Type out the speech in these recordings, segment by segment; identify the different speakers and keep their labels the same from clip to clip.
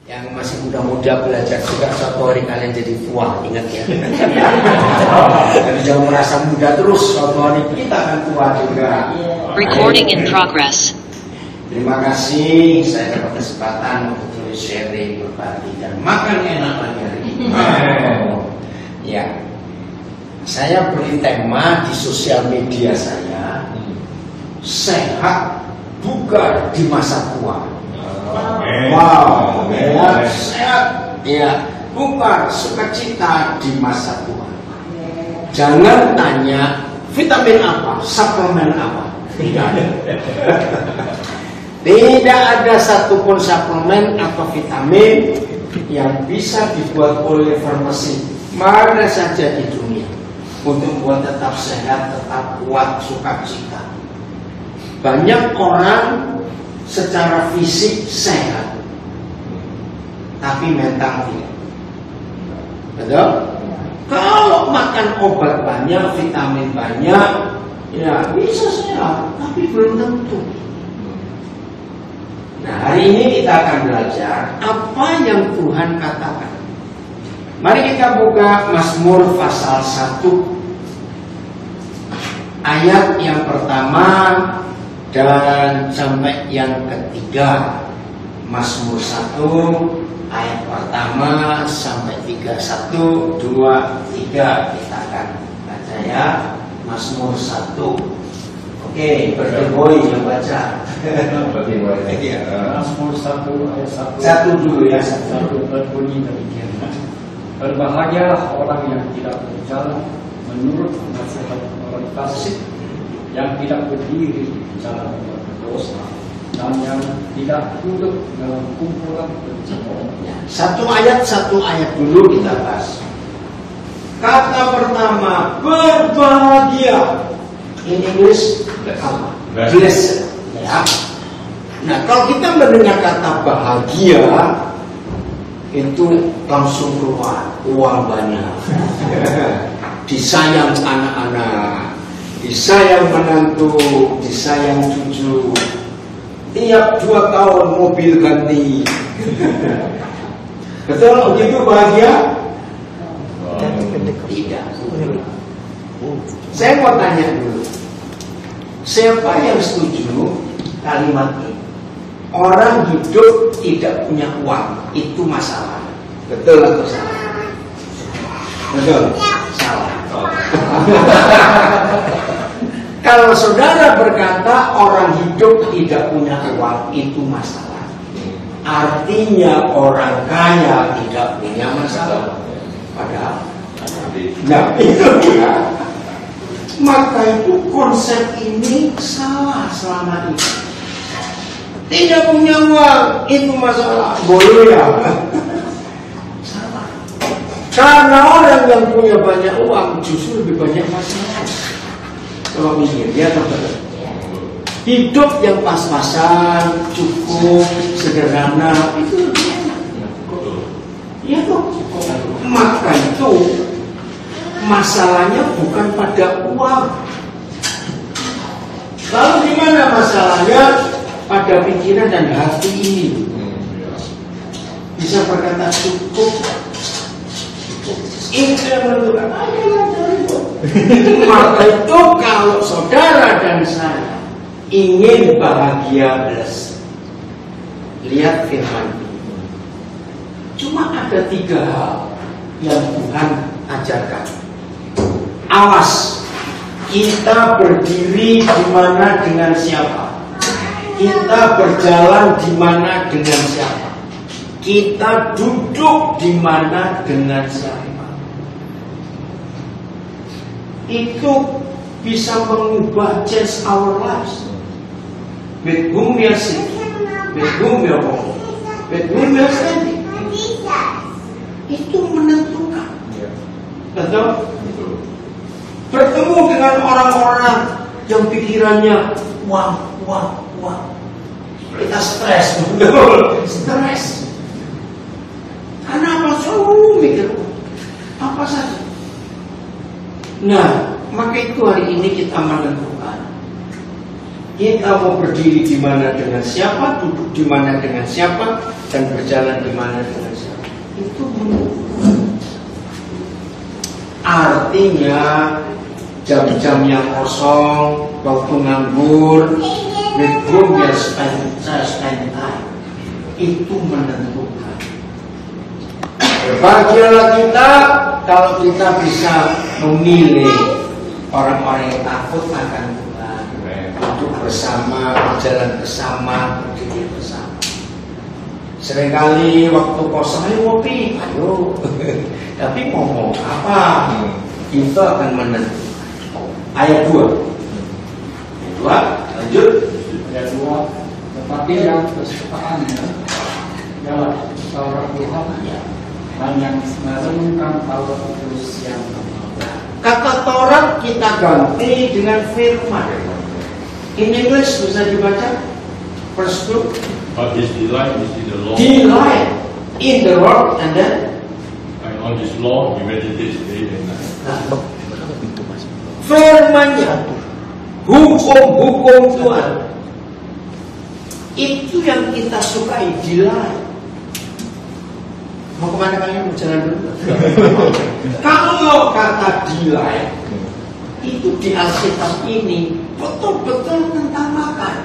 Speaker 1: Yang masih muda-muda belajar juga suatu hari kalian jadi tua, ingat ya. Jadi jangan merasa muda terus, suatu hari kita akan tua juga.
Speaker 2: Recording in progress.
Speaker 1: Terima kasih saya dapat kesempatan untuk sharing, berbagi dan makan enak lagi hari ini. Ya, saya beri tema di sosial media saya, sehat bugar di masa tua. Wow, ya, sehat, ya, bukan sukacita di masa tua. Jangan tanya vitamin apa, suplemen apa. Tidak ada. Tidak ada satupun suplemen atau vitamin yang bisa dibuat oleh farmasi mana saja di dunia untuk buat tetap sehat, tetap kuat, sukacita. Banyak orang secara fisik sehat, tapi mental tidak. Betul? Kalau makan obat banyak, vitamin banyak, ya bisa sehat, tapi belum tentu. Nah, hari ini kita akan belajar apa yang Tuhan katakan. Mari kita buka Mazmur pasal 1 ayat yang pertama dan sampai yang ketiga. Mazmur 1 ayat pertama sampai 3. 1, 2, 3 kita akan baca ya. Mazmur 1. Oke, berdeboi yang baca.
Speaker 3: Mazmur 1 ayat 1.
Speaker 1: Satu dulu ya.
Speaker 3: Satu berbunyi demikian. Berbahagialah orang yang tidak berjalan menurut nasihat orang fasik, yang tidak berdiri di jalan berdosa, dan yang tidak duduk dalam kumpulan pencemooh.
Speaker 1: Satu ayat dulu kita bahas. Kata pertama, berbahagia. In English, apa? Blessed. Ya. Nah, kalau kita mendengar kata bahagia, itu langsung keluar uang banyak, disayang anak-anak, disayang menantu, disayang cucu, tiap 2 tahun mobil ganti. Betul begitu bahagia? Tidak. Saya mau tanya dulu, siapa yang setuju kalimat ini? Orang hidup tidak punya uang itu masalah. Betul atau salah? Betul. Salah. Kalau saudara berkata orang hidup tidak punya uang itu masalah, artinya orang kaya tidak punya masalah. Padahal, nah itu dia. Maka itu konsep ini salah selama ini. Tidak punya uang itu masalah. Boleh ya? Salah. Karena orang yang punya banyak uang justru lebih banyak masalah. Kalau mikir dia betul. Hidup yang pas-pasan, cukup, sederhana itu lebih enak. Iya toh. Maka itu masalahnya bukan pada uang. Lalu di mana masalahnya? Pada pikiran dan hati ini. Bisa berkata cukup. Ini yang menentukan. Maka itu kalau saudara dan saya ingin bahagia blessed, lihat firman ini. Cuma ada 3 hal yang Tuhan ajarkan. Awas, kita berdiri di mana dengan siapa? Kita berjalan di mana dengan siapa? Kita duduk di mana dengan siapa? Itu bisa mengubah change our lives. With whom we are sitting, with whom we are walking, with whom we are standing. Itu menentukan. Betul? Bertemu dengan orang-orang yang pikirannya wah. Kita stres, betul. Stres. Karena apa? Selalu mikir apa saja. Nah, maka itu hari ini kita menentukan. Kita mau berdiri di mana dengan siapa, duduk di mana dengan siapa, dan berjalan di mana dengan siapa. Itu menentukan. Artinya jam-jam yang kosong, waktu nganggur, with whom saya spend time, itu menentukan. Berbahagialah kita kalau kita bisa memilih orang-orang yang takut akan Tuhan, untuk bersama, berjalan bersama, berpikir bersama. Seringkali waktu kosong, ayo ngopi, ayo. Tapi ngomong apa? Itu akan menentukan. Ayat 2. Lanjut.
Speaker 3: Ayat 2. Tetapi yang kesukaannya ialah Taurat Tuhan dan yang merenungkan Taurat terus yang
Speaker 1: kata Taurat kita ganti dengan firman. In English bisa dibaca verse 2.
Speaker 4: But his delight is in the law.
Speaker 1: Delight in the word, and then
Speaker 4: And on his law he meditates day and night.
Speaker 1: firman-Nya, hukum-hukum Tuhan, itu yang kita sukai, delight. Mau kemana kalian? Mau jalan dulu? Kalau kata delight itu di Alkitab ini betul-betul tentang makan.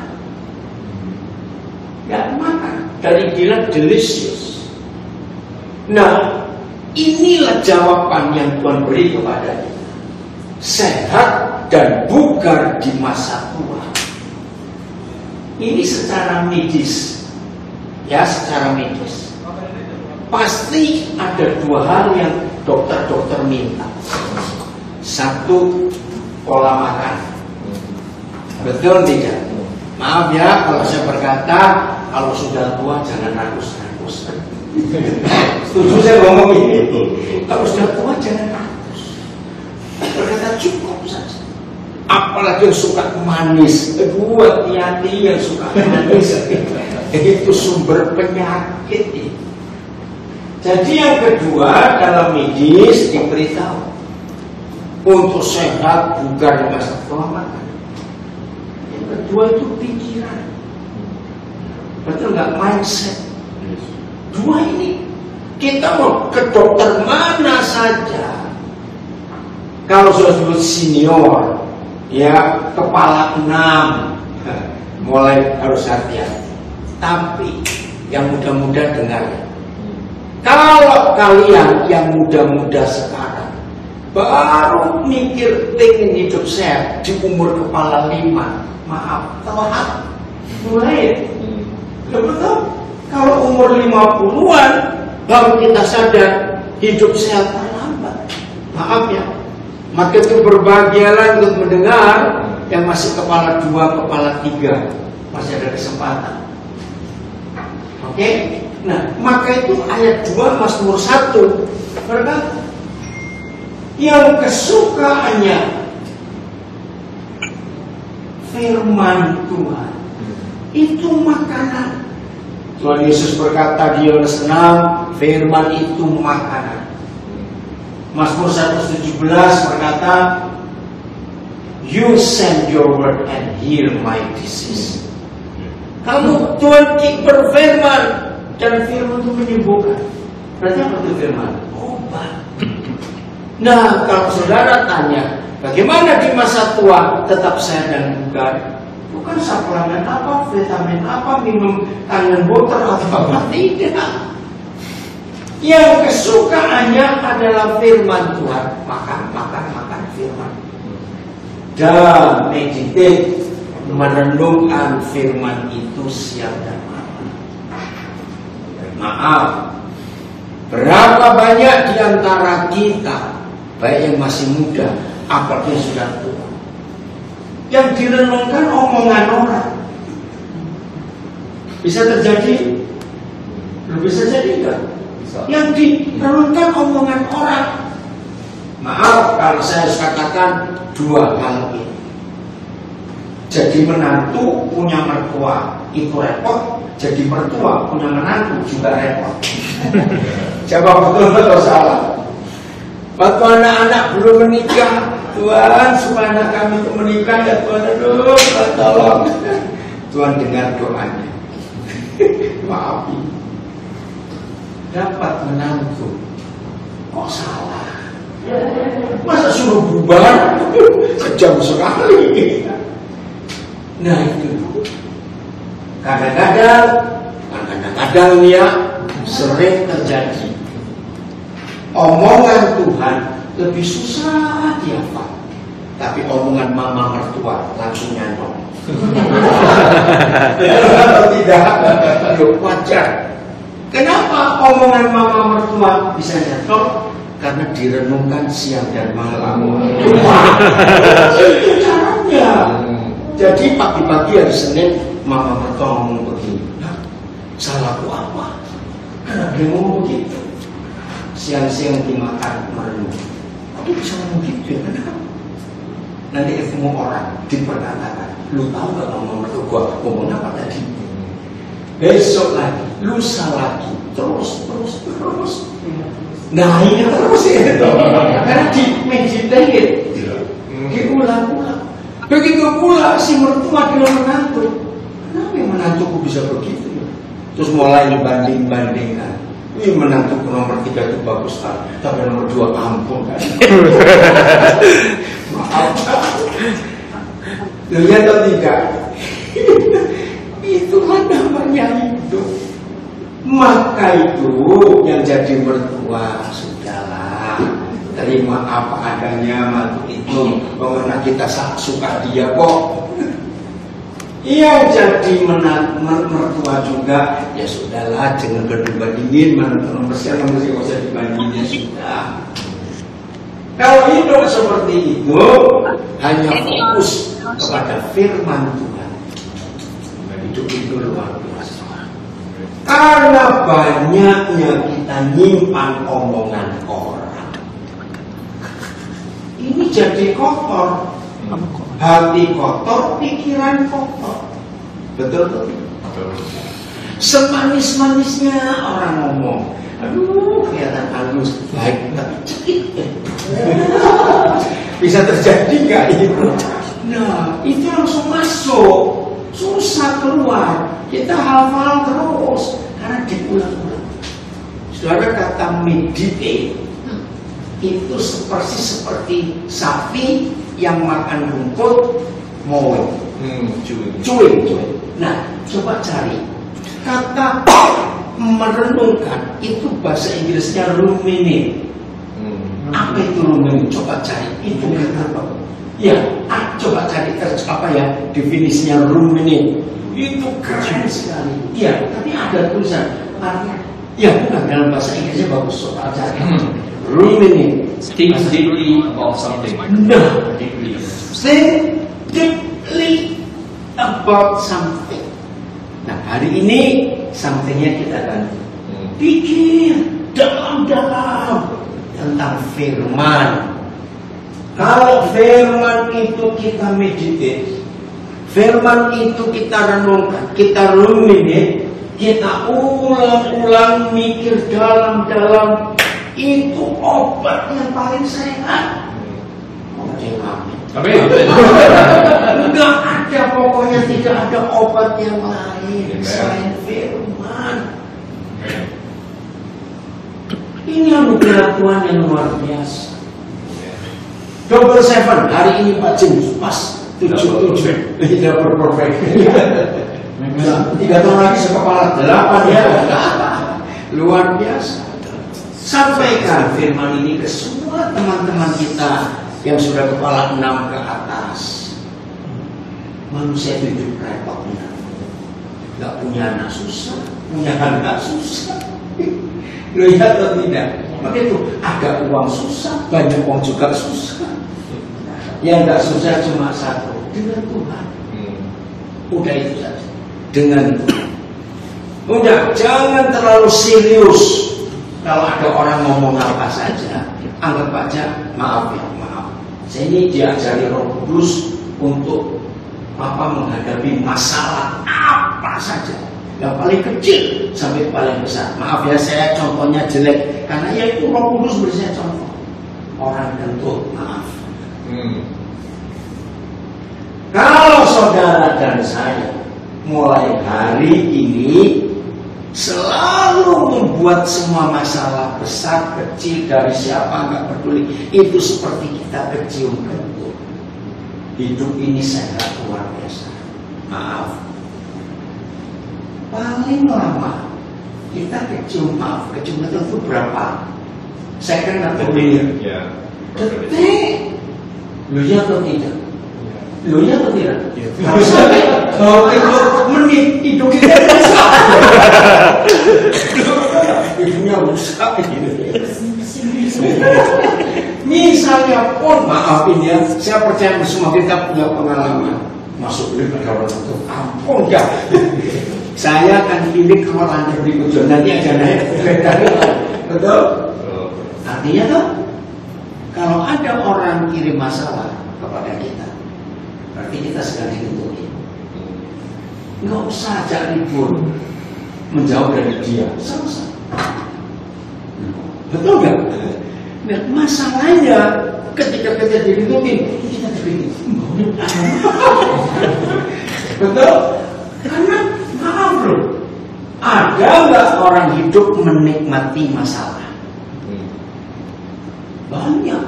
Speaker 1: Ya, makan. Dari delight, delicious. Nah, inilah jawaban yang Tuhan beri kepada kita. Sehat dan bugar di masa tua. Ini secara medis. Ya, secara medis. Pasti ada dua hal yang dokter-dokter minta. Satu, pola makan. Betul tidak? Maaf ya kalau saya berkata, kalau sudah tua jangan rakus-rakus. Setuju saya ngomong ini? Kalau sudah tua jangan rakus. Berkata cukup saja. Apalagi yang suka manis. Kedua, hati-hati yang suka manis. Itu sumber penyakit. Jadi yang kedua dalam medis diberitahu untuk sehat bukan di masa tua makan. Yang kedua itu pikiran. Betul nggak? Mindset. Dua ini kita mau ke dokter mana saja. Kalau sudah disebut senior, ya kepala 6, mulai harus hati-hati. Tapi yang muda-muda dengar. Kalau kalian yang muda-muda sekarang baru mikir pengen hidup sehat di umur kepala 5, maaf, telat mulai. Betul? Kalau umur 50-an baru kita sadar hidup sehat terlambat. Maaf ya. Maka itu berbahagialah untuk mendengar yang masih kepala 2, kepala 3 masih ada kesempatan. Oke? Nah, maka itu ayat 2 Mazmur 1 berkata, yang kesukaannya firman Tuhan itu makanan. Tuhan Yesus berkata di Yohanes 6, firman itu makanan. Mazmur 117 berkata, you send your word and heal my disease. Kamu Tuhan berfirman dan firman itu menyembuhkan. Berarti apa itu firman? Obat. Nah, kalau saudara tanya, bagaimana di masa tua tetap sehat dan bugar? Bukan suplemen apa, vitamin apa, minum kangen butter atau apa, tidak. Yang kesukaannya adalah firman Tuhan. Makan firman. Dan meditate, merenungkan firman itu siang dan malam. Maaf, berapa banyak di antara kita, baik yang masih muda, apalagi yang sudah tua, yang direnungkan omongan orang. Bisa terjadi? Belum bisa jadi enggak? Yang direnungkan omongan orang. Maaf kalau saya harus katakan dua hal ini. Jadi menantu punya mertua itu repot. Jadi mertua punya menantu juga repot. Coba betul atau salah? Waktu anak-anak belum menikah, Tuhan supaya anak kami itu menikah ya Tuhan, aduh tolong. Tuhan dengar doanya. Maafi. dapat menantu, kok salah? Masa suruh bubar? Kejam sekali. Nah itu kadang-kadang ya sering terjadi omongan Tuhan lebih susah dihafal, tapi omongan mama mertua langsung nyantol. Atau tidak? Wajar. Kenapa omongan mama mertua bisa nyantol? Karena direnungkan siang dan malam. Itu caranya. Jadi pagi-pagi hari Senin mama mertua ngomong begini, salahku apa? Karena dia ngomong begitu. Siang-siang dimakan merenung. Aku bisa ngomong gitu ya? Kenapa? Nanti ketemu orang diperkatakan, lu tahu gak mama mertua gua ngomong apa tadi? Besok lagi, lusa lagi, terus. Nah ini terus ya, karena di-meditate, diulang-ulang. Begitu pula si mertua dengan menantu. Kenapa menantuku bisa begitu? Terus mulai dibanding-bandingkan. Ini menantuku nomor 3 itu bagus kan, tapi nomor 2 ampun kan. Maaf. Lihat atau tidak? Itulah namanya hidup. Maka itu yang jadi mertua sudahlah, terima apa adanya mantu itu, karena kita suka dia kok. Yang jadi mertua juga ya sudahlah, jangan dibandingin mana nomor siapa masih usah dibandingin sudah. Kalau hidup seperti itu hanya fokus kepada firman Tuhan, hidup itu luar biasa. Karena banyaknya kita nyimpan omongan orang, ini jadi kotor. Hati kotor, pikiran kotor. Betul tuh? Semanis-manisnya orang ngomong, aduh kelihatan halus, baik tapi cekit. Bisa terjadi nggak itu? Nah itu langsung masuk, susah keluar. Kita hafal terus karena diulang-ulang. Saudara, kata meditate itu seperti sapi yang makan rumput mowing, cuy. Nah, coba cari kata merenungkan, itu bahasa Inggrisnya ruminate. Apa itu ruminate? Coba cari itu kata apa? Ya, coba cari apa ya definisinya ruminate. Itu keren sekali. Iya, tapi ada tulisan artinya. Ya, bukan dalam bahasa Inggrisnya bagus, coba cari. Ruminate.
Speaker 3: Think deeply about something.
Speaker 1: No, think deeply about something. Nah, hari ini somethingnya kita akan pikir dalam-dalam tentang firman. Kalau firman itu kita meditate, firman itu kita renungkan, kita ruminate, kita ulang-ulang mikir dalam-dalam. Itu obat yang paling sehat. Enggak ada, pokoknya tidak ada obat yang lain selain firman. Ini anugerah Tuhan yang luar biasa. Double 7 hari ini Pak James pas 77 tidak berprofesi. 3 tahun lagi sekepala 8 ya. Luar biasa. Sampaikan firman ini ke semua teman-teman kita yang sudah kepala 6 ke atas. Manusia itu hidup repotnya, gak punya anak susah, punya anak susah. Lihat atau tidak? Maka itu ada uang susah, banyak uang juga susah. Yang gak susah cuma satu, dengan Tuhan. Udah itu saja, dengan Tuhan. Udah, jangan terlalu serius. Kalau ada orang ngomong apa saja, anggap aja maaf ya, maaf. Saya ini diajari Roh Kudus untuk menghadapi masalah apa saja, yang paling kecil sampai paling besar. Maaf ya, saya contohnya jelek karena ya itu Roh Kudus beri saya contoh. Orang kentut, maaf. Kalau saudara dan saya mulai hari ini selalu membuat semua masalah besar kecil dari siapa nggak peduli, itu seperti kita kecium kentut. Hidup ini sangat luar biasa. Maaf, paling lama kita kecium kentut itu berapa second atau menit? Detik. Lu ya atau tidak? Lu ya atau tidak? Kalau itu menit, hidup kita rusak. Hidupnya rusak. Misalnya pun, maaf ini ya, saya percaya semua kita punya pengalaman masuk di pergaulan itu. Ampun ya. Saya akan pilih kalau Anda berikut nanti aja naik. Betul? Artinya tuh, kalau ada orang kirim masalah kepada kita, berarti kita sedang ditutupi. Nggak usah ajak ribut, menjauh dari dia, selesai. Betul nggak? Nah, masalahnya ketika kita ditutupi, kita terpikir, betul? Karena maaf bro, ada nggak orang hidup menikmati masalah? Banyak.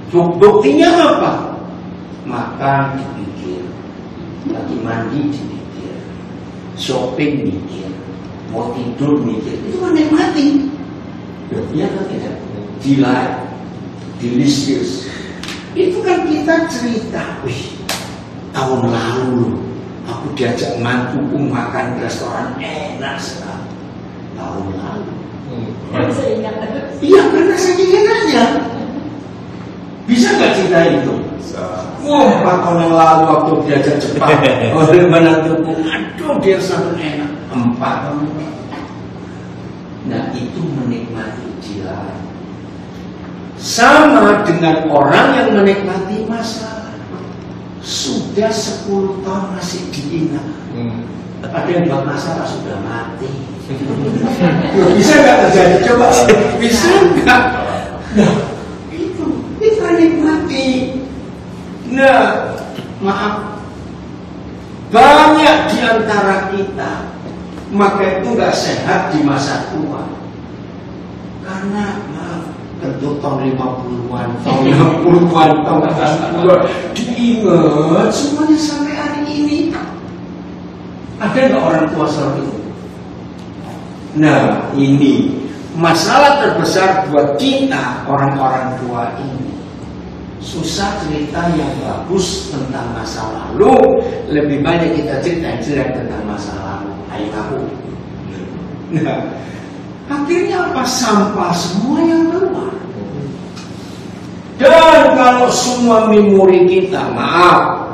Speaker 1: Buktinya apa? Makan dipikir, lagi mandi dipikir, shopping mikir, mau tidur mikir, itu menikmati. Iya kan tidak? Delight, delicious. Itu kan kita cerita, wih, tahun lalu aku diajak mantuku makan di restoran enak sekali. Tahun lalu. Iya, karena saking enaknya. Bisa nggak cerita itu? Wah, 4 tahun yang lalu waktu diajak Jepang oleh menantuku, aduh dia sangat enak. 4 tahun. Nah, itu menikmati dia. Sama dengan orang yang menikmati masalah. Sudah 10 tahun masih diingat. Ada yang buat masalah sudah mati. Bisa nggak terjadi? Coba. Bisa nggak? Nah, itu kita nikmati. Nah, maaf, banyak di antara kita maka itu nggak sehat di masa tua. Karena maaf, tentu tahun 50-an, tahun 60-an, tahun 80-an diingat semuanya sampai hari ini. Ada nggak orang tua seperti itu? Nah, ini masalah terbesar buat kita orang-orang tua ini. Susah cerita yang bagus tentang masa lalu, lebih banyak kita cerita yang jelek tentang masa lalu. Ayo aku. Nah, akhirnya apa? Sampah semua yang keluar. Dan kalau semua memori kita, maaf,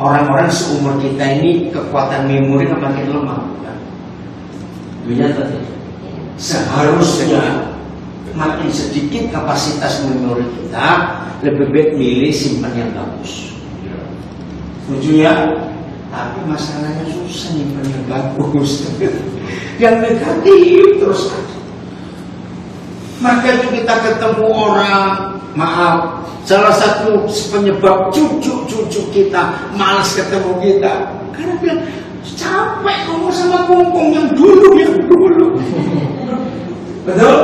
Speaker 1: orang-orang seumur kita ini kekuatan memori makin lemah. Tadi seharusnya makin sedikit kapasitas memori kita, lebih baik milih simpan yang bagus. Setuju ya? Tapi masalahnya susah simpan yang bagus. Yang negatif terus ada. Maka itu kita ketemu orang, maaf, salah satu penyebab cucu-cucu kita malas ketemu kita. Karena dia capek ngomong sama kongkong yang dulu. Betul?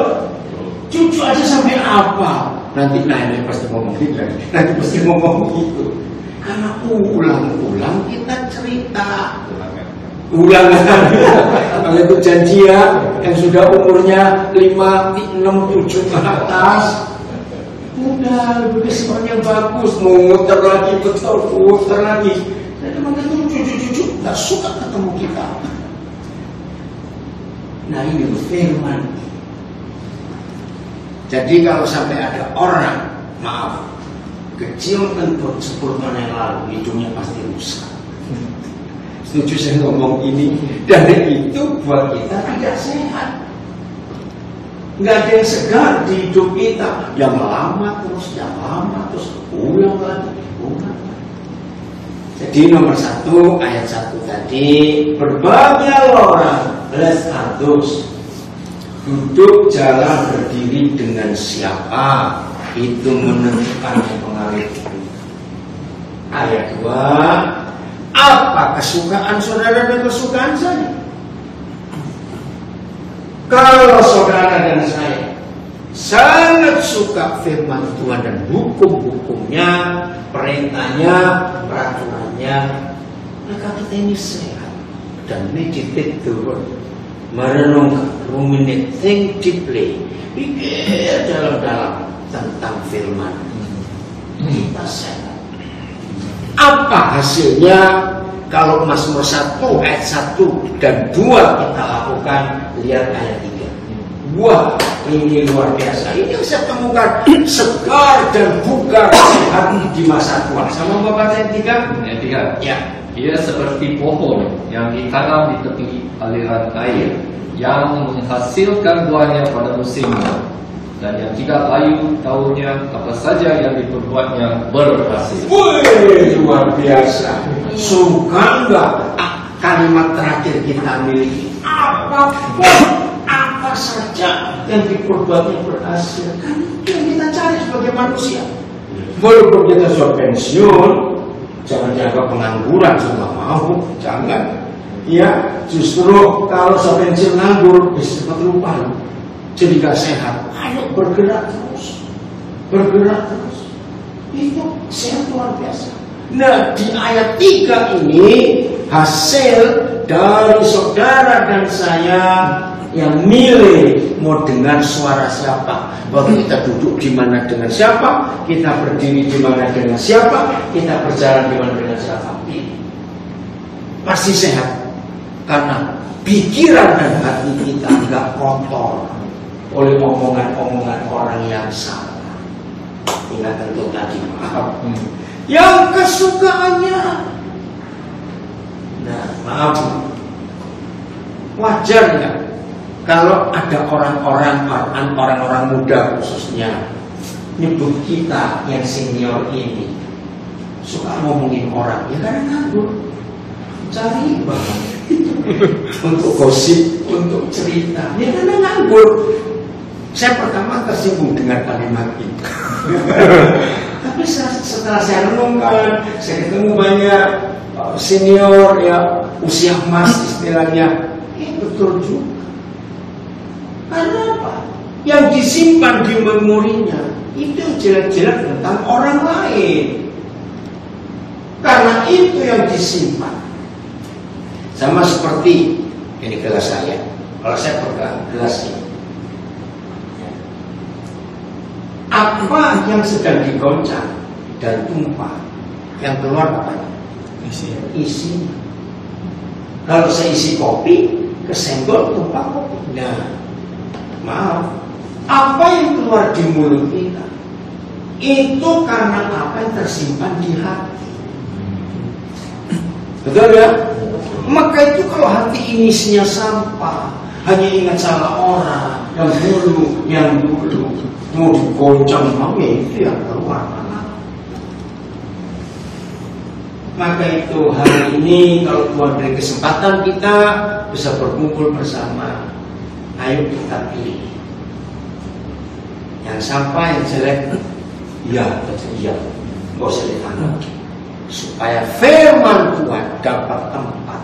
Speaker 1: Cucu aja sampai apa? Nanti nanya pasti ngomong gitu. Nanti pasti ngomong gitu. Karena ulang-ulang kita cerita. Ulangan. Kalau itu janjian yang sudah umurnya 5, 6, 7 ke atas, udah lebih semuanya bagus, muter lagi, putar lagi. Jadi mungkin cucu-cucu nggak suka ketemu kita. Nah ini firman. Jadi kalau sampai ada orang, maaf, kecil kentut 10 tahun yang lalu, hidungnya pasti rusak. Setuju saya ngomong ini. Dan itu buat kita tidak sehat. Nggak ada yang segar di hidup kita. Yang lama terus, ulang lagi. Jadi nomor 1 ayat 1 tadi, berbagai orang lesardos duduk jalan berdiri dengan siapa itu menentukan pengaruh. Ayat 2, Apa kesukaan saudara dan kesukaan saya? Kalau saudara dan saya sangat suka firman Tuhan dan hukum-hukumnya, perintahnya, peraturannya, maka kita ini sehat dan meditate the word, merenungkan, ruminate, think deeply, pikir dalam-dalam tentang firman. Kita sehat. Apa hasilnya kalau Mazmur 1 ayat 1 dan 2 kita lakukan? Lihat ayat 3. Wah, ini luar biasa. Ini yang saya temukan segar dan bugar sehat di masa tua. Sama Bapak ayat 3?
Speaker 5: Ayat 3.
Speaker 1: Ya.
Speaker 5: Ia seperti pohon yang ditanam di tepi aliran air, yang menghasilkan buahnya pada musimnya, dan yang tidak layu daunnya, apa saja yang diperbuatnya berhasil.
Speaker 1: Wih, luar biasa. Suka nggak kalimat terakhir kita miliki? Apapun, apa saja yang diperbuatnya berhasil. Kan itu yang kita cari sebagai manusia. Walaupun kita sudah pensiun, jangan jaga pengangguran, semua mau, jangan. Ya, justru kalau sudah pensiun nganggur, bisa cepat lupa. Jadi gak sehat. Ayo bergerak terus, bergerak terus. Itu sehat luar biasa. Nah, di ayat 3 ini hasil dari saudara dan saya yang milih mau dengar suara siapa. Waktu kita duduk di mana dengan siapa, kita berdiri di mana dengan siapa, kita berjalan di mana dengan siapa. Pasti sehat karena pikiran dan hati kita nggak kotor oleh omongan-omongan orang yang salah. Ingat tentu tadi, maaf. Yang kesukaannya, nah maaf, wajar nggak kalau ada orang-orang muda khususnya nyebut kita yang senior ini suka ngomongin orang, ya karena nganggur, cari banget untuk gosip, untuk cerita, ya karena nganggur. Saya pertama tersinggung dengan kalimat ini. Tapi setelah saya renungkan, saya ketemu banyak senior ya, usia emas istilahnya, betul juga. Karena apa? Yang disimpan di memorinya itu yang jelek-jelek tentang orang lain. Karena itu yang disimpan. Sama seperti ini gelas saya. Kalau saya pegang gelas ini, apa yang sedang digoncang dan tumpah, yang keluar apa? Isinya. Kalau saya isi kopi, kesenggol tumpah kopi. Nah, maaf, apa yang keluar di mulut kita itu karena apa yang tersimpan di hati. Betul ya? Maka itu kalau hati ini isinya sampah, hanya ingat salah orang, yang dulu mau digoncang, itu yang keluar. Maka itu hari ini kalau Tuhan beri kesempatan kita bisa berkumpul bersama, ayo kita pilih yang sampah, yang jelek, ya, nggak usah ditanggapi, supaya firman Tuhan dapat tempat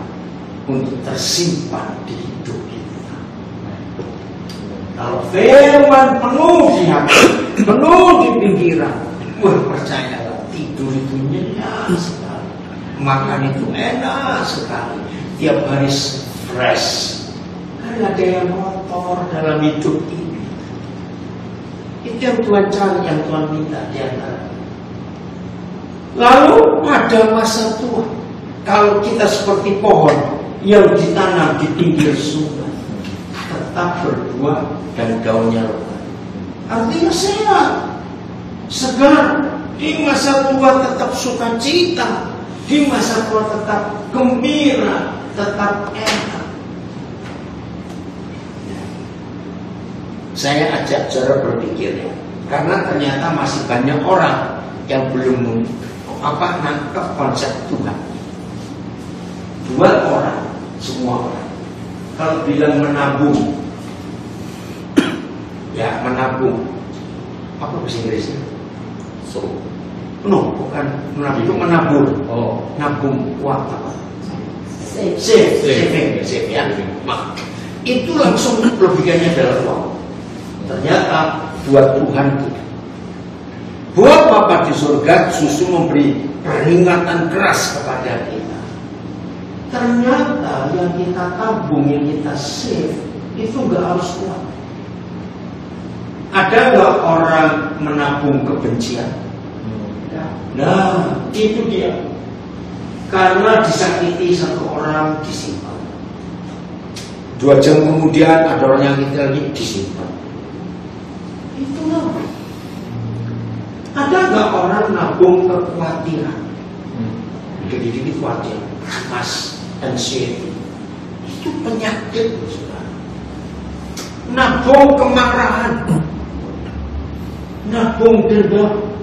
Speaker 1: untuk tersimpan di hidup kita. Kalau firman penuh di hati, penuh di pikiran, percayalah tidur itu nyenyak sekali, makan itu enak sekali, tiap hari fresh. Karena ada yang kotor dalam hidup ini. Itu yang Tuhan cari, yang Tuhan minta di antara. Lalu pada masa tua, kalau kita seperti pohon yang ditanam di pinggir sungai, tetap berbuah dan daunnya lebat, artinya sehat, segar. Di masa tua tetap sukacita, di masa tua tetap gembira, tetap enak. Saya ajak cara berpikirnya, karena ternyata masih banyak orang yang belum nangkep konsep Tuhan. Dua orang, semua orang, kalau bilang menabung, ya menabung, apa bahasa Inggrisnya? No, bukan menabung, itu menabur.
Speaker 5: Oh.
Speaker 1: Nabung uang apa? Saving ya. Nah, itu langsung logikanya adalah uang. Ternyata buat Tuhan tidak. Buat Bapa di surga justru memberi peringatan keras kepada kita. Ternyata yang kita tabung, yang kita save itu nggak harus kuat. Ada nggak orang menabung kebencian? Nah, itu dia. Karena disakiti satu orang disimpan. 2 jam kemudian ada orang yang kita lagi disimpan. Itulah. Ada nggak orang nabung kekhawatiran? Dikit-dikit khawatir, mas dan itu penyakit, saudara. Nabung kemarahan, nabung dendam.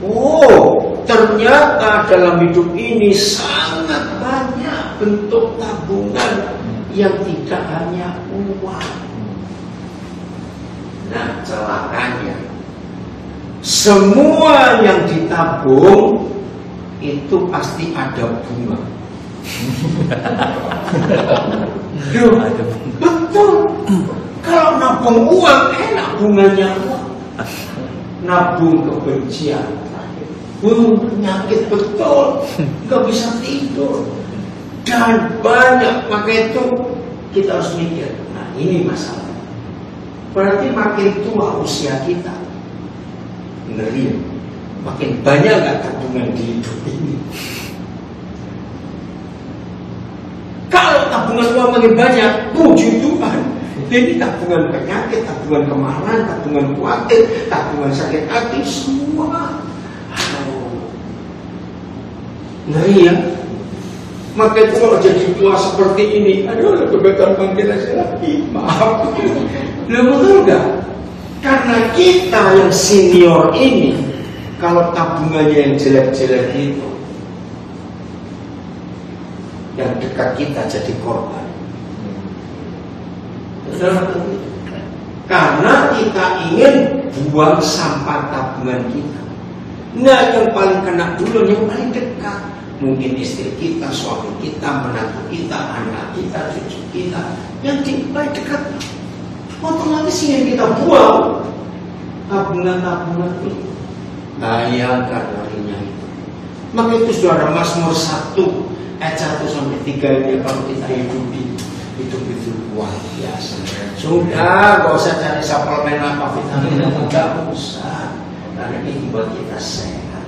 Speaker 1: Oh, ternyata dalam hidup ini sangat banyak bentuk tabungan yang tidak hanya uang. Nah, celakanya semua yang ditabung itu pasti ada bunga. Betul. Kalau nabung uang enak bunganya uang. Nabung kebencian, penyakit betul, nggak bisa tidur dan banyak. Maka itu kita harus mikir. Nah, ini masalah. Berarti makin tua usia kita, ngeri, makin banyak nggak tabungan di hidup ini. Kalau tabungan uang makin banyak, puji Tuhan. Ini tabungan penyakit, tabungan kemarahan, tabungan khawatir, tabungan sakit hati, semua. Ngeri ya. Maka itu kalau jadi tua seperti ini, aduh, kebetulan panggil aja lagi, maaf. Betul enggak? Karena kita yang senior ini, kalau tabungannya yang jelek-jelek itu, yang dekat kita jadi korban. Karena kita ingin buang sampah tabungan kita. Nah, yang paling kena dulu, yang paling dekat. Mungkin istri kita, suami kita, menantu kita, anak kita, cucu kita, yang paling dekat. Otomatis yang kita buang tabungan-tabungan itu. Bayangkan harinya itu. Maka itu saudara, Mazmur 1 ayat 1 sampai 3 ini kalau kita hidup itu luar biasa. Sudah, gak usah cari suplemen apa, vitamin apa, gak usah. Karena ini buat kita sehat.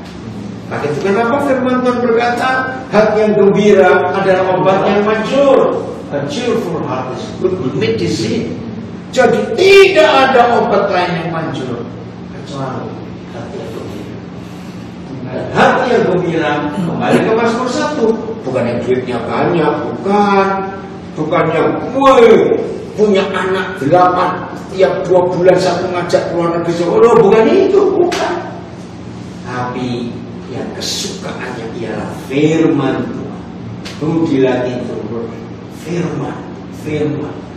Speaker 1: Maka itu kenapa firman Tuhan berkata, hati yang gembira adalah obat yang manjur. A cheerful heart is good medicine. Jadi tidak ada obat lain yang manjur kecuali hati yang gembira. Dan hati yang gembira, kembali ke Mazmur 1, bukan yang duitnya banyak, bukan yang punya anak 8, tiap 2 bulan 1 ngajak keluar negeri. Oh, bukan itu, bukan. Tapi yang kesukaannya ialah firman Tuhan. Dilatih terus. Firman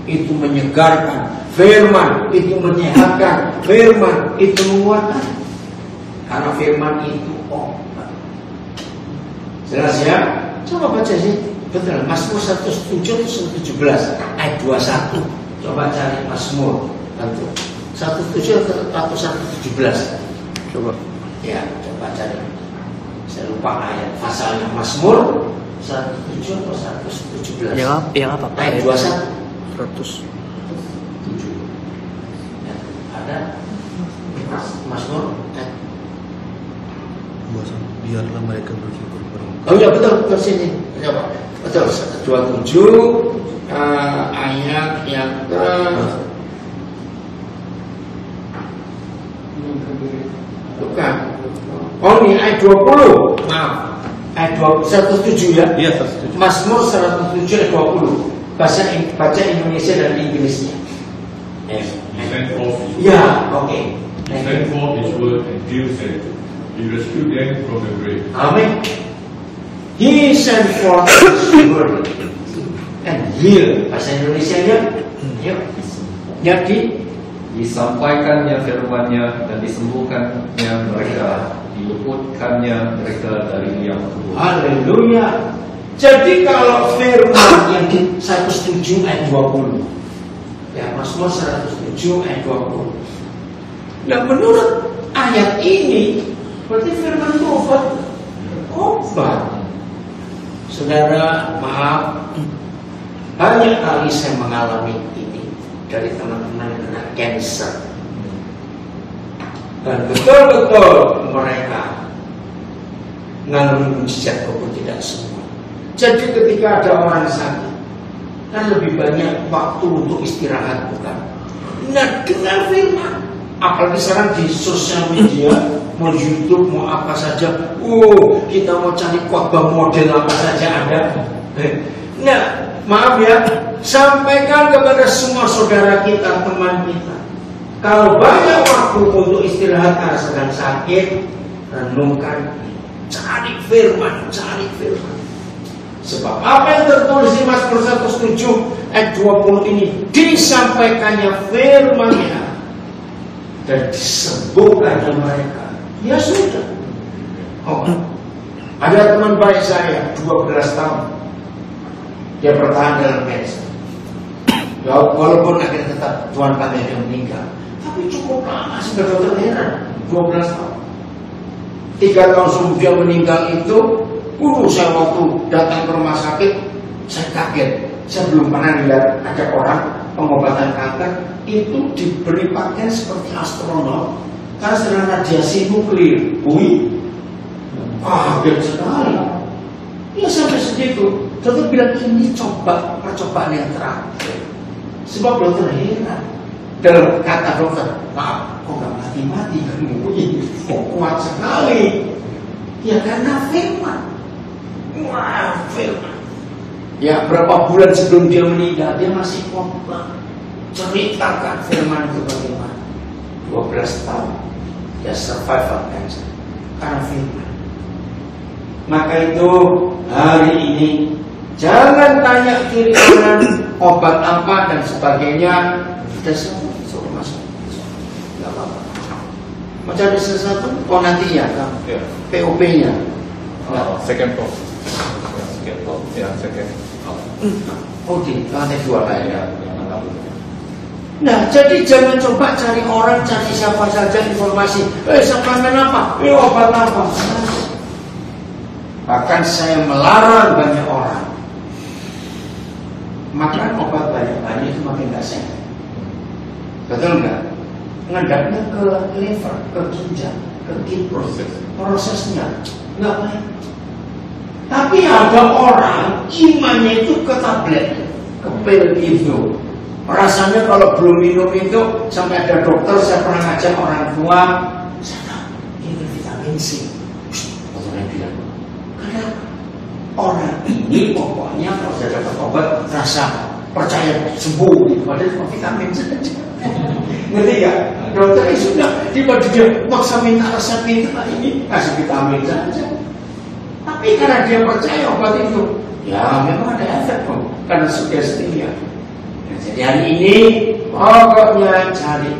Speaker 1: itu menyegarkan, firman itu menyehatkan, firman itu menguatkan. Karena firman itu obat. Jelas ya? Coba baca sih. Betul, Mazmur 107-117 ayat 21. Coba cari Mazmur 107 atau 117.
Speaker 6: Coba.
Speaker 1: Ya, coba cari. Saya lupa ayat pasalnya. Mazmur 107 atau 117.
Speaker 6: Yang apa?
Speaker 1: Ayat 21.
Speaker 6: 107.
Speaker 1: Ya, ada Mazmur.
Speaker 6: Biarlah mereka bersyukur kepada.
Speaker 1: Oh iya, betul sini. Coba. Betul, 27 ayat yang ke bukan. Oh ini ayat 20. Maaf. Ayat 107 ya?
Speaker 6: Iya, 107.
Speaker 1: Mazmur 107 ayat 20. Baca Indonesia dan Inggrisnya.
Speaker 4: He sent forth his
Speaker 1: Ya, oke.
Speaker 4: He sent forth his word and healed them. He rescued them from the grave.
Speaker 1: Amin. He sent forth his word and healed. Bahasa Indonesia-nya, yuk. Jadi
Speaker 5: disampaikannya firman-Nya dan disembuhkannya mereka diluputkannya mereka dari yang buruk.
Speaker 1: Haleluya. Jadi kalau firman yang di 107 ayat 20, ya Mazmur 107 ayat 20. Nah menurut ayat ini berarti firman itu obat. Saudara, maaf, banyak kali saya mengalami ini dari teman-teman yang kena cancer. Dan betul-betul mereka mengalami mujizat walaupun tidak semua. Jadi ketika ada orang sakit, kan lebih banyak waktu untuk istirahat, bukan? Nah, dengan firman, apalagi sekarang di sosial media, mau YouTube, mau apa saja, kita mau cari khotbah model apa saja ada. Nah, maaf ya, sampaikan kepada semua saudara kita, teman kita. Kalau banyak waktu untuk istirahat karena sedang sakit, renungkan, cari firman, cari firman. Sebab apa yang tertulis di Mazmur 107 ayat 20 ini disampaikannya firman-Nya dan disembuhkannya mereka. Ya sudah. Ada teman baik saya 12 tahun. Dia bertahan dalam cancer. Ya, walaupun akhirnya tetap Tuhan pakai dia meninggal, tapi cukup lama sih dokter heran. 12 tahun. 3 tahun sebelum dia meninggal itu, saya waktu datang ke rumah sakit, saya kaget. Saya belum pernah lihat ada orang pengobatan kanker itu diberi pakaian seperti astronot karena sedang radiasi nuklir. Kaget sekali. Ya sampai segitu. Dokter bilang ini percobaan yang terakhir. Sebab dokter heran. Dalam kata dokter, maaf, kok gak mati-mati kamu ini? Kok kuat sekali? Ya karena firman. Wah, firman. Ya berapa bulan sebelum dia meninggal, dia masih khotbah ceritakan firman itu bagaimana. 12 tahun dia survive cancer karena firman. Maka itu hari ini jangan tanya kiri kanan obat apa dan sebagainya. Kita semua suruh masuk. Gak apa-apa. Mau cari sesuatu? Nanti ya, POP-nya.
Speaker 4: Second floor. Second floor. Ya, second.
Speaker 1: Di lantai 2 lainnya. Nah, jadi jangan coba cari orang, cari siapa saja informasi. Suplemen apa? Obat apa? Bahkan saya melarang banyak orang makan obat banyak-banyak itu makin gak sehat. Betul nggak? Ngedapnya ke liver, ke ginjal, ke kidney. Prosesnya nggak baik. Tapi ada orang imannya itu ke tablet, ke pil itu. Rasanya kalau belum minum itu, sampai ada dokter, saya pernah ngajak orang tua, saya ini vitamin C. Dokternya bilang, kenapa? Orang ini pokoknya kalau sudah dapat obat rasa percaya sembuh, padahal cuma vitamin saja. Ngerti ya? Dokter sudah dia maksa minta resep minta ini kasih vitamin saja. Tapi karena dia percaya obat itu, ya memang ada efek kok, karena sugestinya. Nah, jadi hari ini pokoknya cari